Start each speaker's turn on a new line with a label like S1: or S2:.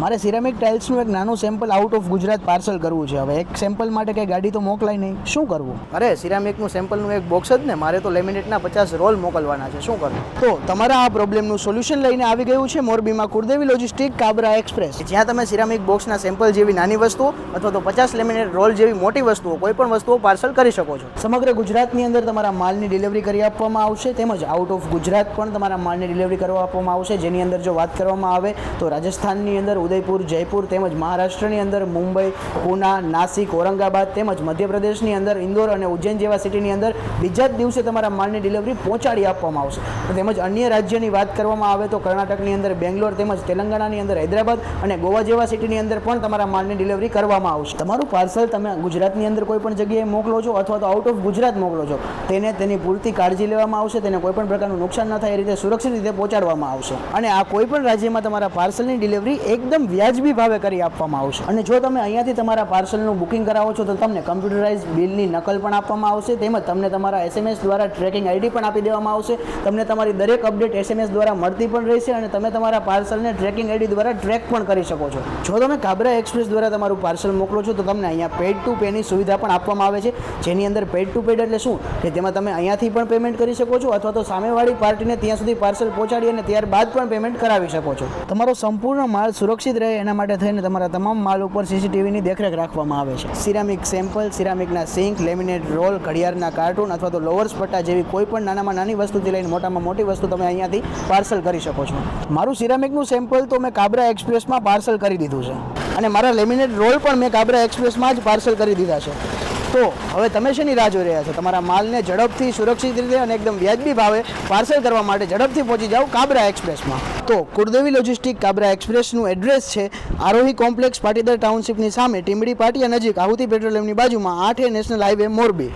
S1: મારે સિરામિક ટાઇલ્સનું એક નાનું sample out of Gujarat parcel કરવું છે. હવે એક સેમ્પલ માટે કંઈ ગાડી તો મોકલાય નહીં, શું કરવું? અરે સિરામિકનું સેમ્પલનું એક બોક્સ જ ને, મારે તો લેમિનેટના 50 રોલ મોકલવાના છે, શું કરવું? તો તમારા આ પ્રોબ્લેમનું સોલ્યુશન લઈને આવી ગયું છે મોરબીમાં કુળદેવી લોજિસ્ટિક કાબરા એક્સપ્રેસ, જ્યાં તમે સિરામિક બોક્સના સેમ્પલ જેવી નાની વસ્તુઓ અથવા તો 50 લેમિનેટ રોલ જેવી મોટી વસ્તુઓ કોઈ પણ વસ્તુઓ પાર્સલ કરી શકો છો. સમગ્ર ગુજરાતની અંદર તમારા માલની ડિલિવરી કરી આપવામાં આવશે, તેમજ આઉટ ઓફ ગુજરાત પણ તમારા માલની ડિલિવરી કરવા આપવામાં આવશે. જેની અંદર જો વાત કરવામાં આવે તો રાજસ્થાનની અંદર ઉદયપુર, જયપુર, તેમજ મહારાષ્ટ્રની અંદર મુંબઈ, પૂના, નાસિક, ઔરંગાબાદ, તેમજ મધ્યપ્રદેશની અંદર ઇન્દોર અને ઉજ્જૈન જેવા સિટીની અંદર બીજા જ દિવસે તમારા માલની ડિલિવરી પહોંચાડી આપવામાં આવશે. તેમજ અન્ય રાજ્યની વાત કરવામાં આવે તો કર્ણાટકની અંદર બેંગ્લોર, તેમજ તેલંગાણાની અંદર હૈદરાબાદ અને ગોવા જેવા સિટીની અંદર પણ તમારા માલની ડિલિવરી કરવામાં આવશે. તમારું પાર્સલ તમે ગુજરાતની અંદર કોઈ પણ જગ્યાએ મોકલો છો અથવા તો આઉટ ઓફ ગુજરાત મોકલો છો, તેની પૂરતી કાળજી લેવામાં આવશે. તેને કોઈ પણ પ્રકારનું નુકસાન ન થાય એ રીતે સુરક્ષિત રીતે પહોંચાડવામાં આવશે. અને આ કોઈ પણ રાજ્યમાં તમારા પાર્સલની ડિલિવરી એકદમ વ્યાજબી ભાવે કરી આપવામાં આવશે. અને જો તમે અહીંયાથી તમારા પાર્સલનું બુકિંગ કરાવો છો તો તમને કમ્પ્યુટરાઇઝ બિલની નકલ પણ આપવામાં આવશે. તેમજ તમને તમારા SMS દ્વારા ટ્રેકિંગ આઈડી પણ આપી દેવામાં આવશે. તમને તમારી દરેક અપડેટ SMS દ્વારા મળતી પણ રહેશે અને તમે તમારા પાર્સલને ટ્રેકિંગ આઈડી દ્વારા ટ્રેક પણ કરી શકો છો. જો તમે કાબરા એક્સપ્રેસ દ્વારા તમારું પાર્સલ મોકલો છો તો તમને અહીંયા પેડ ટુ પેની સુવિધા પણ આપવામાં આવે છે. જેની અંદર પેડ ટુ પેડ એટલે શું કે તેમાં તમે અહીંયાથી પણ પેમેન્ટ કરી શકો છો અથવા તો સામેવાળી પાર્ટીને ત્યાં સુધી પાર્સલ પહોંચાડી અને ત્યારબાદ પણ પેમેન્ટ કરાવી શકો છો. તમારો સંપૂર્ણ માલ સુરક્ષિત રહે એના માટે થઈને તમારા તમામ માલ ઉપર CCTVની દેખરેખ રાખવામાં આવે છે. સિરામિક સેમ્પલ, સિરામિકના સિંક, લેમિનેટ રોલ, ઘડિયાળના કાર્ટૂન અથવા તો લોવર્સ પટ્ટા જેવી કોઈ પણ નાનામાં નાની વસ્તુથી લઈને મોટામાં મોટી વસ્તુ તમે અહીંયાથી પાર્સલ કરી શકો છો. મારું સિરામિકનું સેમ્પલ તો મેં કાબરા એક્સપ્રેસમાં પાર્સલ કરી દીધું છે અને મારા લેમિનેટ રોલ પણ મેં કાબરા એક્સપ્રેસમાં જ પાર્સલ કરી દીધા છે. તો હવે તમે શેની રાહ જોઈ રહ્યા છો? તમારા માલને ઝડપથી, સુરક્ષિત રીતે અને એકદમ વ્યાજબી ભાવે પાર્સલ કરવા માટે ઝડપથી પહોંચી જાઓ કાબરા એક્સપ્રેસમાં. તો કુળદેવી લોજિસ્ટિક કાબરા એક્સપ્રેસનું એડ્રેસ છે આરોહી કોમ્પ્લેક્સ, પાટીદાર ટાઉનશીપની સામે, ટીમડી પાટિયા નજીક, આહુતિ પેટ્રોલિયમની બાજુમાં, 8A નેશનલ હાઈવે, મોરબી.